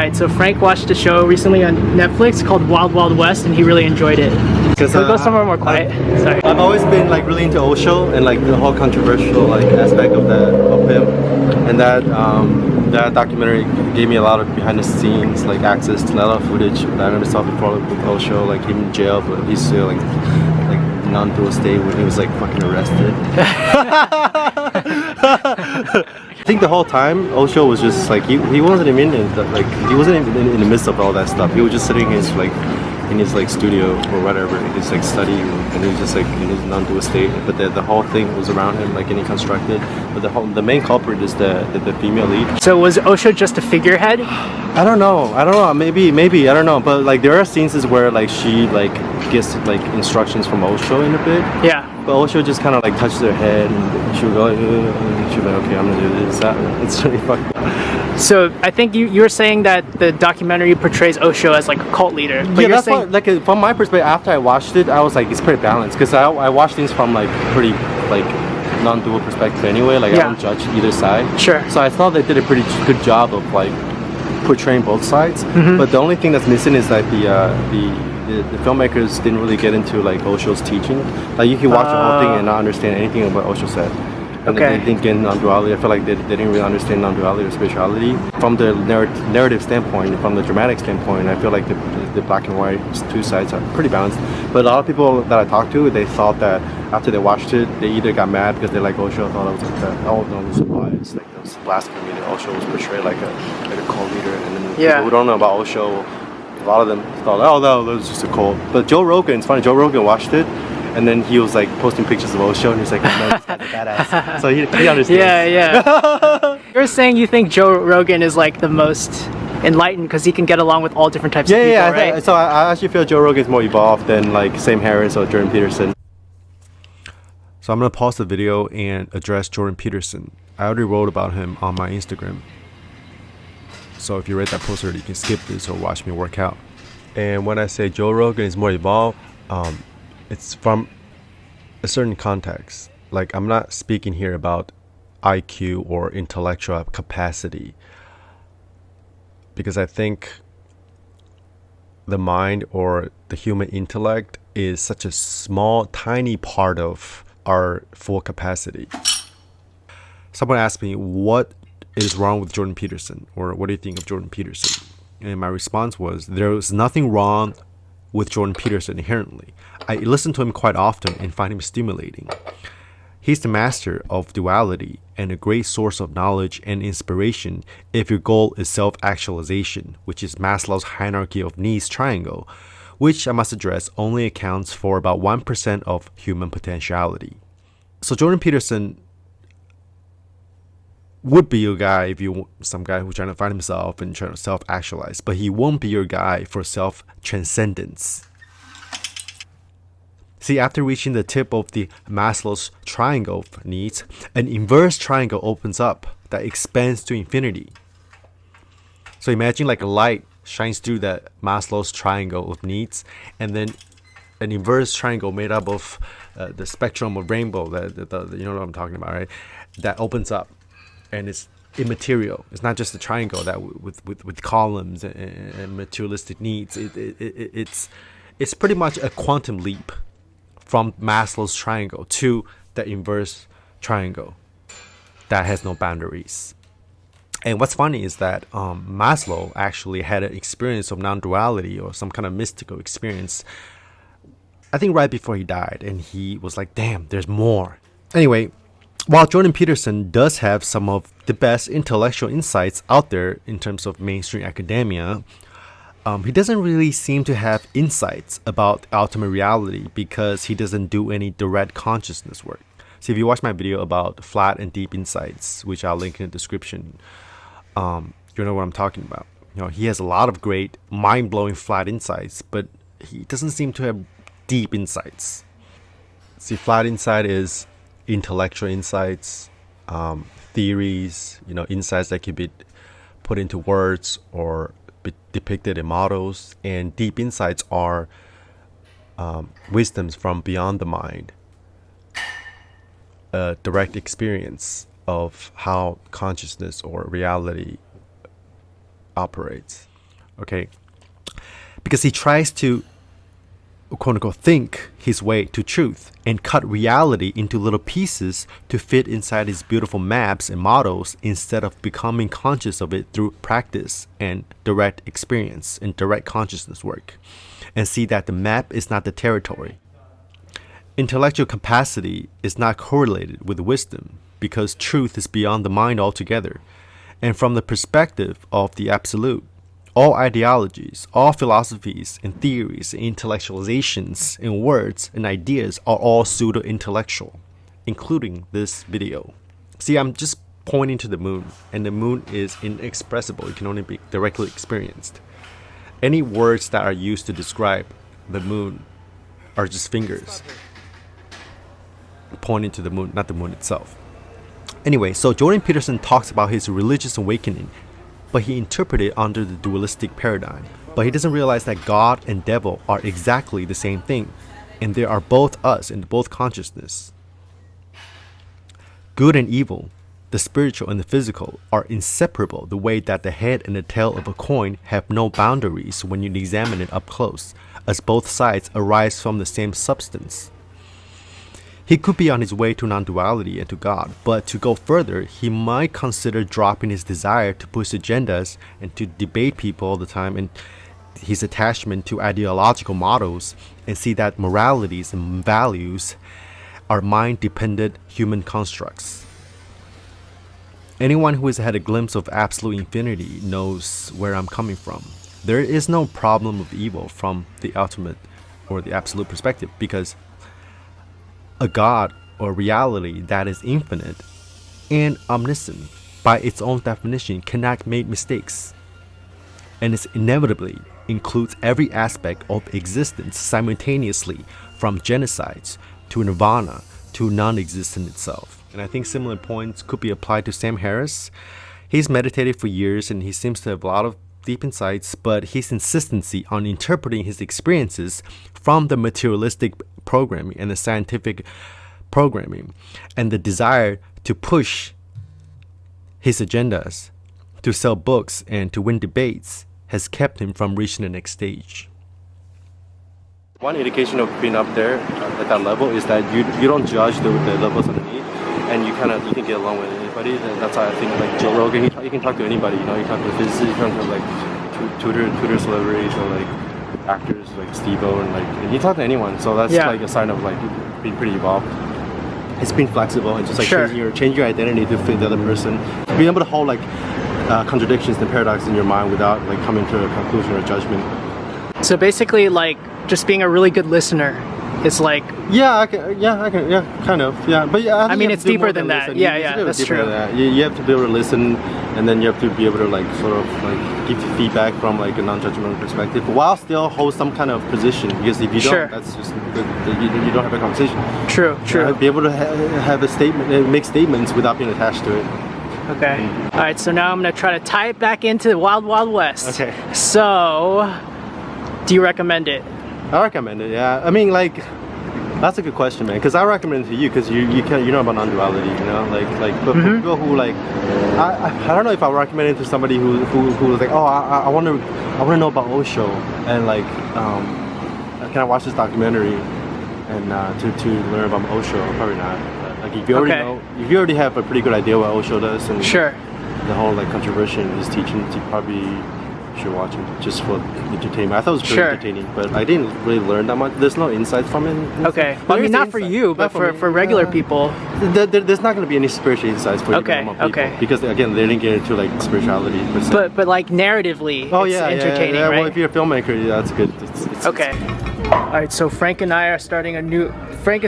Right, so Frank watched a show recently on Netflix called Wild Wild West, and he really enjoyed it. So go somewhere more quiet. Sorry. I've always been like really into Osho and like the whole controversial like aspect of him, and that documentary gave me a lot of behind the scenes like access to a lot of footage that I never saw before with Osho, like him in jail, but he's still like non-dual state when he was like fucking arrested. I think the whole time Osho was just like he wasn't even in the midst of all that stuff. He was just sitting in his studio or whatever, in his study, and he was just in his non-dual state. But the whole thing was around him getting constructed. But the main culprit is the female lead. So was Osho just a figurehead? I don't know. Maybe I don't know. But there are scenes where she gets instructions from Osho in a bit. Yeah. But Osho just kind of touches her head, and she would go, and she'd be like, okay, I'm gonna do this, that. It's really fucked up. So I think you were saying that the documentary portrays Osho as a cult leader. But yeah, that's saying... from my perspective, after I watched it, I was it's pretty balanced, because I watched things from pretty non-dual perspective anyway. I don't judge either side. Sure. So I thought they did a pretty good job of portraying both sides. Mm-hmm. But the only thing that's missing is that the filmmakers didn't really get into Osho's teaching. You can watch the whole thing and not understand anything about Osho said. And they didn't get non-duality. I feel like they didn't really understand non-duality or spirituality. From the narrative standpoint, from the dramatic standpoint, I feel like the black and white two sides are pretty balanced. But a lot of people that I talked to, they thought that after they watched it, they either got mad because they like Osho, thought it was oh no, this is why it's it was blasphemy that Osho was portrayed like a cult leader. And then people who don't know about Osho, a lot of them thought, oh no, that was just a cult. But Joe Rogan, it's funny, Joe Rogan watched it, and then he was posting pictures of Osho, and he's like, oh man, this guy's a badass. So he understands. Yeah. You're saying you think Joe Rogan is the most enlightened because he can get along with all different types of people, right? So I actually feel Joe Rogan is more evolved than Sam Harris or Jordan Peterson. So I'm gonna pause the video and address Jordan Peterson. I already wrote about him on my Instagram. So if you read that post already, you can skip this or watch me work out. And when I say Joe Rogan is more evolved, it's from a certain context. I'm not speaking here about IQ or intellectual capacity, because I think the mind or the human intellect is such a small, tiny part of our full capacity. Someone asked me, what is wrong with Jordan Peterson, or what do you think of Jordan Peterson? And my response was, there was nothing wrong with Jordan Peterson inherently. I listen to him quite often and find him stimulating. He's the master of duality and a great source of knowledge and inspiration if your goal is self-actualization, which is Maslow's hierarchy of needs triangle, which I must address only accounts for about 1% of human potentiality. So Jordan Peterson would be your guy if you want some guy who's trying to find himself and trying to self-actualize, but he won't be your guy for self-transcendence. See, after reaching the tip of the Maslow's triangle of needs, an inverse triangle opens up that expands to infinity. So imagine a light shines through that Maslow's triangle of needs, and then an inverse triangle made up of the spectrum of rainbow, you know what I'm talking about, right? That opens up. And it's immaterial. It's not just a triangle that with columns and materialistic needs. It's pretty much a quantum leap from Maslow's triangle to the inverse triangle that has no boundaries. And what's funny is that Maslow actually had an experience of non-duality or some kind of mystical experience, I think right before he died, and he was like, damn, there's more. Anyway, while Jordan Peterson does have some of the best intellectual insights out there in terms of mainstream academia, he doesn't really seem to have insights about ultimate reality because he doesn't do any direct consciousness work. So if you watch my video about flat and deep insights, which I'll link in the description, you know what I'm talking about. He has a lot of great mind-blowing flat insights, but he doesn't seem to have deep insights. See, flat insight is intellectual insights, theories, insights that can be put into words or be depicted in models, and deep insights are wisdoms from beyond the mind, a direct experience of how consciousness or reality operates. Okay? Because he tries to, quote unquote, think his way to truth and cut reality into little pieces to fit inside his beautiful maps and models instead of becoming conscious of it through practice and direct experience and direct consciousness work, and see that the map is not the territory. Intellectual capacity is not correlated with wisdom because truth is beyond the mind altogether, and from the perspective of the absolute, all ideologies, all philosophies and theories and intellectualizations and words and ideas are all pseudo-intellectual, including this video. See, I'm just pointing to the moon, and the moon is inexpressible. It can only be directly experienced. Any words that are used to describe the moon are just fingers pointing to the moon, not the moon itself. Anyway, so Jordan Peterson talks about his religious awakening, but he interpreted it under the dualistic paradigm. But he doesn't realize that God and devil are exactly the same thing, and they are both us in both consciousness. Good and evil, the spiritual and the physical, are inseparable the way that the head and the tail of a coin have no boundaries when you examine it up close, as both sides arise from the same substance. He could be on his way to non-duality and to God, but to go further, he might consider dropping his desire to push agendas and to debate people all the time and his attachment to ideological models, and see that moralities and values are mind-dependent human constructs. Anyone who has had a glimpse of absolute infinity knows where I'm coming from. There is no problem of evil from the ultimate or the absolute perspective, because a God or reality that is infinite and omniscient by its own definition cannot make mistakes, and it inevitably includes every aspect of existence simultaneously, from genocides to nirvana to non-existent itself. And I think similar points could be applied to Sam Harris. He's meditated for years and he seems to have a lot of deep insights, but his insistency on interpreting his experiences from the materialistic programming and the scientific programming, and the desire to push his agendas, to sell books and to win debates, has kept him from reaching the next stage. One indication of being up there at that level is that you don't judge the levels underneath, and you can get along with anybody. And that's why I think like Joe Rogan, you can talk to anybody. You can talk to physicists, you can talk to like Twitter celebrities or like actors like Steve-O, and you talk to anyone. So that's like a sign of like being pretty evolved. It's being flexible and just like change your identity to fit the other person. Being able to hold like contradictions and paradoxes in your mind without like coming to a conclusion or a judgment. So basically, like just being a really good listener. It's like kind of. But I mean, it's deeper than that. That's true. You have to be able to listen, and then you have to be able to like sort of like give feedback from like a non-judgmental perspective, while still hold some kind of position. Because if you don't, that's just you don't have a conversation. True. Be able to have a statement, make statements without being attached to it. Okay. All right. So now I'm gonna try to tie it back into the Wild Wild West. Okay. So, do you recommend it? I recommend it, yeah. I mean, like, that's a good question, man. Because I recommend it to you, because you know about non-duality, you know, but for people who like, I don't know if I recommend it to somebody who's like, oh, I want to know about Osho, and like, can I watch this documentary and to learn about Osho? Probably not. But, like, if you already know, if you already have a pretty good idea what Osho does and the whole like controversy in his teachings, you probably should watch it just for entertainment. I thought it was pretty entertaining, but I didn't really learn that much. There's no insights from it. Okay, well, I mean, not for you, but for regular people. There's not going to be any spiritual insights for you normal people, because again, they didn't get into like spirituality. But like narratively, it's entertaining, right? Well, if you're a filmmaker, that's good. It's okay. All right, so Frank and I are starting a new. We're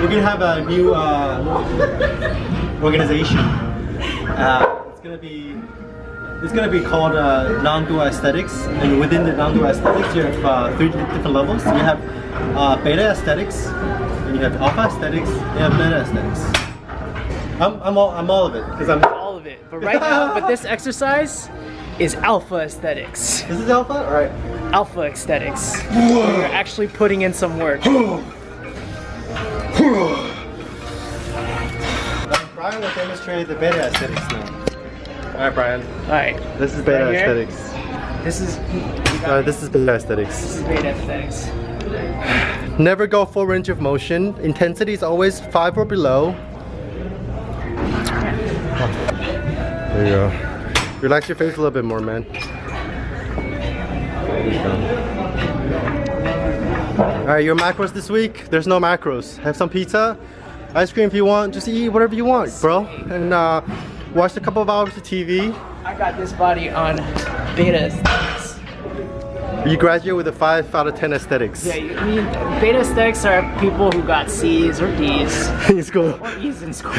gonna have a new organization. It's gonna be called non-dual aesthetics, and within the non-dual aesthetics, you have 3 different levels. You have beta aesthetics, and you have alpha aesthetics, and you have meta aesthetics. I'm all of it, because I'm all of it. But right now, this exercise is alpha aesthetics. This is alpha, all right? Alpha aesthetics. You're actually putting in some work. Brian will demonstrate the beta aesthetics now. Alright, Brian. Alright. This is beta Right here? aesthetics. This is This is beta aesthetics. this is beta aesthetics. Never go full range of motion. Intensity is always 5 or below. There you go. Relax your face a little bit more, man. Alright, your macros this week? There's no macros. Have some pizza, ice cream if you want. Just eat whatever you want, bro. And watch a couple of hours of TV. I got this body on beta aesthetics. You graduate with a 5 out of 10 aesthetics. Yeah, I mean, beta aesthetics are people who got C's or D's In school. or E's in school.